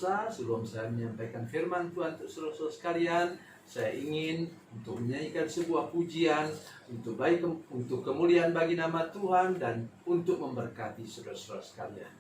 pemirsa, sebelum saya menyampaikan firman Tuhan untuk saudara-saudara sekalian, saya ingin untuk menyanyikan sebuah pujian untuk kemuliaan bagi nama Tuhan dan untuk memberkati saudara-saudara sekalian.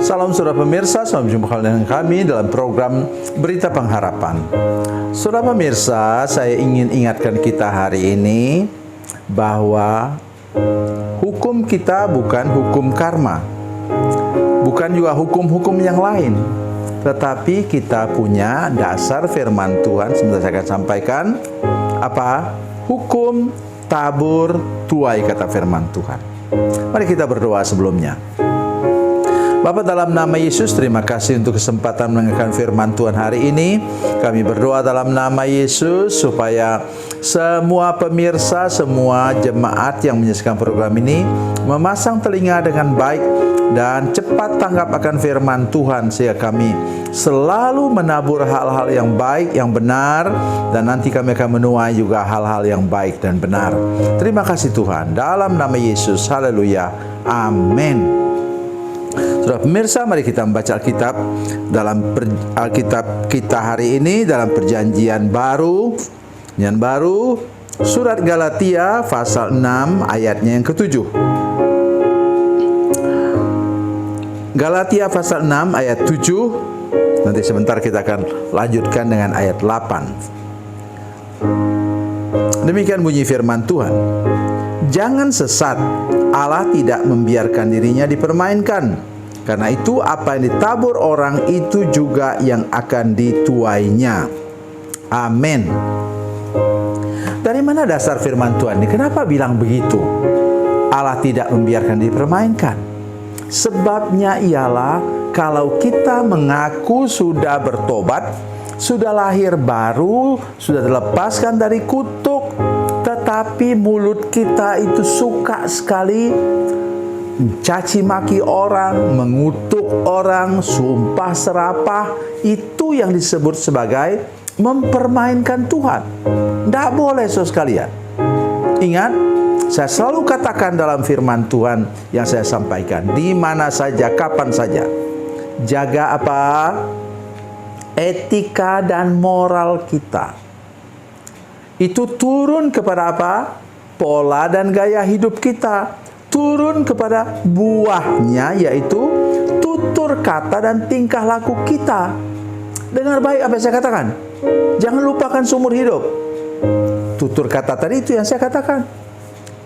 Salam saudara pemirsa, selamat berjumpa dengan kami dalam program Berita Pengharapan. Saudara pemirsa, saya ingin ingatkan kita hari ini bahwa hukum kita bukan hukum karma, bukan juga hukum-hukum yang lain, tetapi kita punya dasar firman Tuhan. Sebentar saya akan sampaikan apa? Hukum tabur tuai, kata firman Tuhan. Mari kita berdoa sebelumnya. Bapa, dalam nama Yesus, terima kasih untuk kesempatan mendengarkan firman Tuhan hari ini. Kami berdoa dalam nama Yesus supaya semua pemirsa, semua jemaat yang menyaksikan program ini memasang telinga dengan baik dan cepat tanggap akan firman Tuhan, sehingga kami selalu menabur hal-hal yang baik, yang benar, dan nanti kami akan menuai juga hal-hal yang baik dan benar. Terima kasih Tuhan, dalam nama Yesus, haleluya, amin. Saudara pemirsa, mari kita membaca Alkitab dalam Alkitab kita hari ini dalam Perjanjian Baru, surat Galatia pasal 6 ayatnya yang ke-7. Galatia pasal 6 ayat 7. Nanti sebentar kita akan lanjutkan dengan ayat 8. Demikian bunyi firman Tuhan. Jangan sesat, Allah tidak membiarkan dirinya dipermainkan. Karena itu apa yang ditabur orang itu juga yang akan dituainya. Amin. Dari mana dasar firman Tuhan ini? Kenapa bilang begitu? Allah tidak membiarkan dipermainkan. Sebabnya ialah kalau kita mengaku sudah bertobat, sudah lahir baru, sudah dilepaskan dari kutuk, tetapi mulut kita itu suka sekali mencaci maki orang, mengutuk orang, sumpah serapah, itu yang disebut sebagai mempermainkan Tuhan. Tidak boleh, saudara sekalian. Ingat, saya selalu katakan dalam firman Tuhan yang saya sampaikan, di mana saja, kapan saja, jaga apa? Etika dan moral kita. Itu turun kepada apa? Pola dan gaya hidup kita. Turun kepada buahnya, yaitu tutur kata dan tingkah laku kita. Dengar baik apa yang saya katakan. Jangan lupakan seumur hidup. Tutur kata tadi itu yang saya katakan.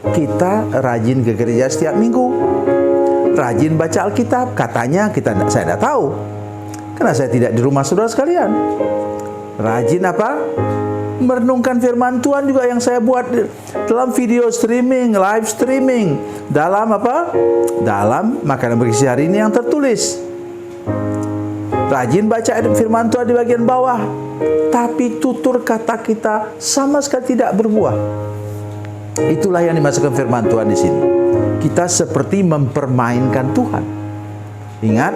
Kita rajin ke gereja setiap minggu, rajin baca Alkitab. Katanya saya tidak tahu, karena saya tidak di rumah saudara sekalian. Rajin apa? Merenungkan firman Tuhan juga yang saya buat dalam video streaming, live streaming, dalam apa? Dalam makanan bergizi hari ini yang tertulis. rajin baca ayat firman Tuhan di bagian bawah, tapi tutur kata kita sama sekali tidak berbuah. Itulah yang dimaksudkan firman Tuhan di sini. Kita seperti mempermainkan Tuhan. Ingat,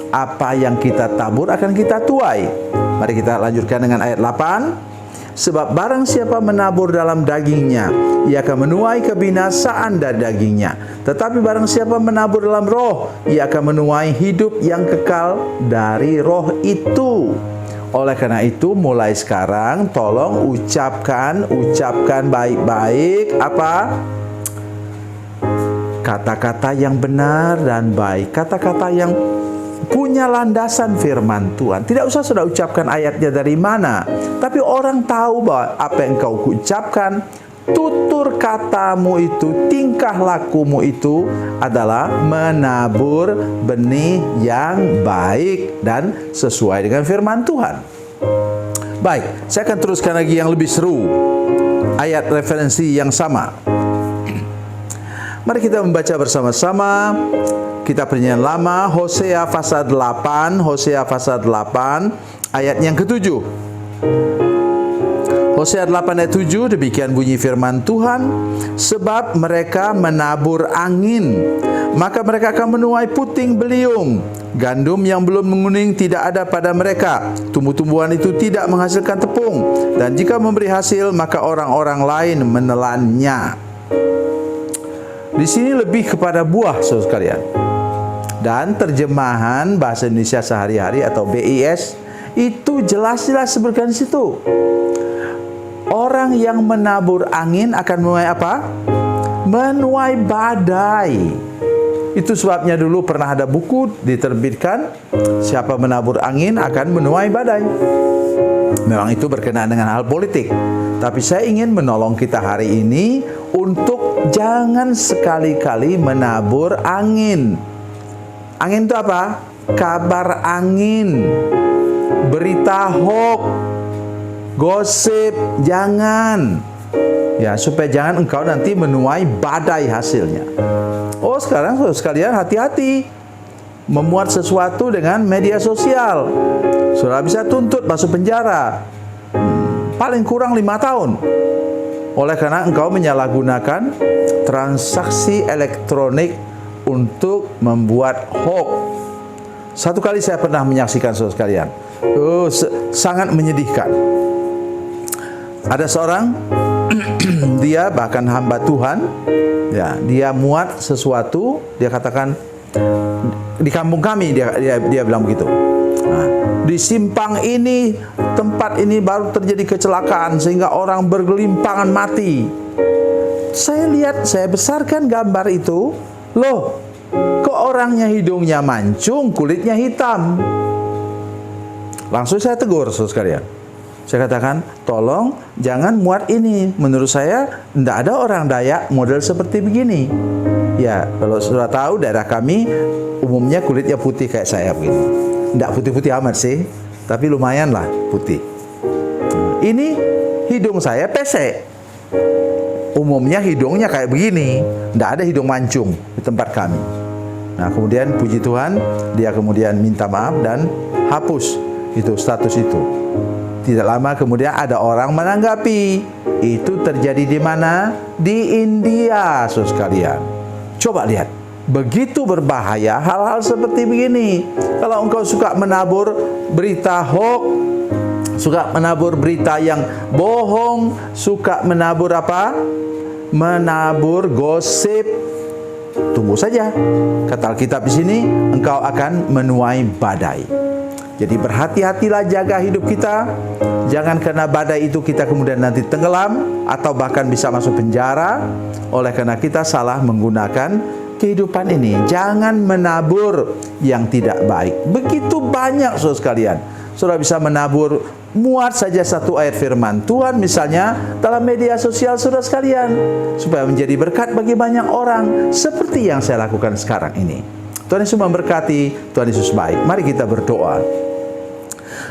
apa yang kita tabur akan kita tuai. Mari kita lanjutkan dengan ayat 8. Sebab barang siapa menabur dalam dagingnya, ia akan menuai kebinasaan dari dagingnya. Tetapi barang siapa menabur dalam roh, ia akan menuai hidup yang kekal dari roh itu. Oleh karena itu, mulai sekarang tolong ucapkan baik-baik apa? Kata-kata yang benar dan baik, kata-kata yang punya landasan firman Tuhan. Tidak usah sudah ucapkan ayatnya dari mana, tapi orang tahu bahwa apa yang kau ucapkan, tutur katamu itu, tingkah lakumu itu adalah menabur benih yang baik dan sesuai dengan firman Tuhan. Baik, saya akan teruskan lagi yang lebih seru, ayat referensi yang sama. Mari kita membaca bersama-sama kitab Perjanjian Lama, Hosea pasal 8, ayat yang ke-7. Hosea 8 ayat 7, demikian bunyi firman Tuhan, sebab mereka menabur angin, maka mereka akan menuai puting beliung. Gandum yang belum menguning tidak ada pada mereka. Tumbuh-tumbuhan itu tidak menghasilkan tepung, dan jika memberi hasil, maka orang-orang lain menelannya. Di sini lebih kepada buah, saudara sekalian. Dan terjemahan bahasa Indonesia sehari-hari atau BIS itu jelas-jelas sebutkan di situ. Orang yang menabur angin akan menuai apa? Menuai badai. Itu sebabnya dulu pernah ada buku diterbitkan, siapa menabur angin akan menuai badai. Memang itu berkenaan dengan hal politik. Tapi saya ingin menolong kita hari ini untuk jangan sekali-kali menabur angin. Angin itu apa? Kabar angin, berita hoax, gosip, jangan. Ya, supaya jangan engkau nanti menuai badai hasilnya. Oh, sekarang saudara sekalian hati-hati memuat sesuatu dengan media sosial. Saudara bisa tuntut masuk penjara. Paling kurang 5 tahun. Oleh karena engkau menyalahgunakan transaksi elektronik untuk membuat hoax. Satu kali saya pernah menyaksikan saudara sekalian. Sangat menyedihkan. Ada seorang dia bahkan hamba Tuhan, ya, dia muat sesuatu, dia katakan di kampung kami dia bilang begitu. Nah, di simpang ini, tempat ini baru terjadi kecelakaan sehingga orang bergelimpangan mati. Saya lihat, saya besarkan gambar itu. Loh, kok orangnya hidungnya mancung, kulitnya hitam? Langsung saya tegur, saudara sekalian. Saya katakan, tolong jangan muat ini. Menurut saya, tidak ada orang Dayak model seperti begini. Ya, kalau sudah tahu daerah kami umumnya kulitnya putih kayak saya begini. Tidak putih-putih amat sih, tapi lumayan lah putih. Ini hidung saya pesek. Umumnya hidungnya kayak begini, tidak ada hidung mancung di tempat kami. Nah, kemudian puji Tuhan, dia kemudian minta maaf dan hapus itu status itu. Tidak lama kemudian ada orang menanggapi. Itu terjadi di mana? Di India, saudara sekalian. Coba lihat, begitu berbahaya hal-hal seperti begini. Kalau engkau suka menabur berita hoax, suka menabur berita yang bohong, suka menabur apa? Menabur gosip, tunggu saja. Kata Alkitab di sini, engkau akan menuai badai. Jadi berhati-hatilah jaga hidup kita. Jangan karena badai itu kita kemudian nanti tenggelam atau bahkan bisa masuk penjara. Oleh karena kita salah menggunakan kehidupan ini. Jangan menabur yang tidak baik. Begitu banyak saudara sekalian. Saudara bisa menabur, muat saja satu ayat firman Tuhan misalnya dalam media sosial saudara sekalian, supaya menjadi berkat bagi banyak orang, seperti yang saya lakukan sekarang ini. Tuhan Yesus memberkati, Tuhan Yesus baik. Mari kita berdoa.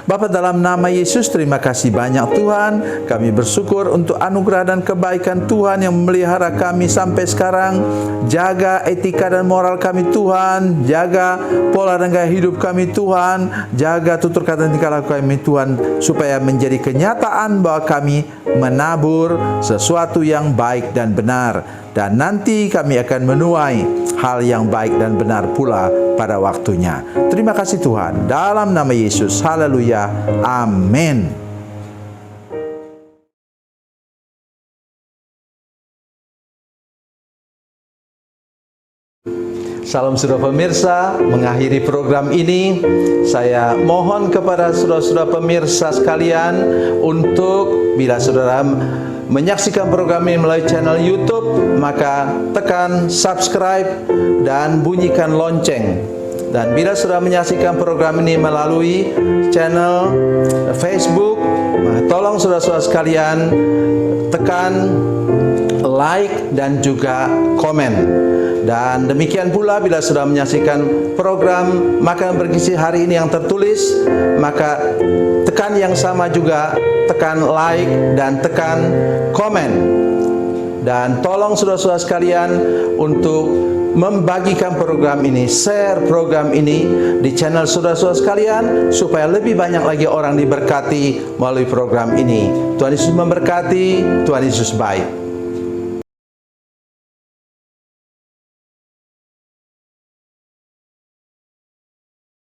Bapa, dalam nama Yesus, terima kasih banyak Tuhan. Kami bersyukur untuk anugerah dan kebaikan Tuhan yang memelihara kami sampai sekarang. Jaga etika dan moral kami Tuhan, jaga pola dan gaya hidup kami Tuhan, jaga tutur kata dan tingkah laku kami Tuhan, supaya menjadi kenyataan bahwa kami menabur sesuatu yang baik dan benar, dan nanti kami akan menuai hal yang baik dan benar pula pada waktunya. Terima kasih Tuhan, dalam nama Yesus, haleluya, amin. Salam saudara pemirsa, mengakhiri program ini saya mohon kepada saudara-saudara pemirsa sekalian untuk bila saudara menyaksikan program ini melalui channel YouTube, maka tekan subscribe dan bunyikan lonceng. Dan bila saudara menyaksikan program ini melalui channel Facebook, tolong saudara-saudara sekalian tekan like dan juga komen. Dan demikian pula bila sudah menyaksikan program Makan Bergizi hari ini yang tertulis, maka tekan yang sama juga, tekan like dan tekan komen. Dan tolong saudara-saudara sekalian untuk membagikan program ini, share program ini di channel saudara-saudara sekalian, supaya lebih banyak lagi orang diberkati melalui program ini. Tuhan Yesus memberkati, Tuhan Yesus baik.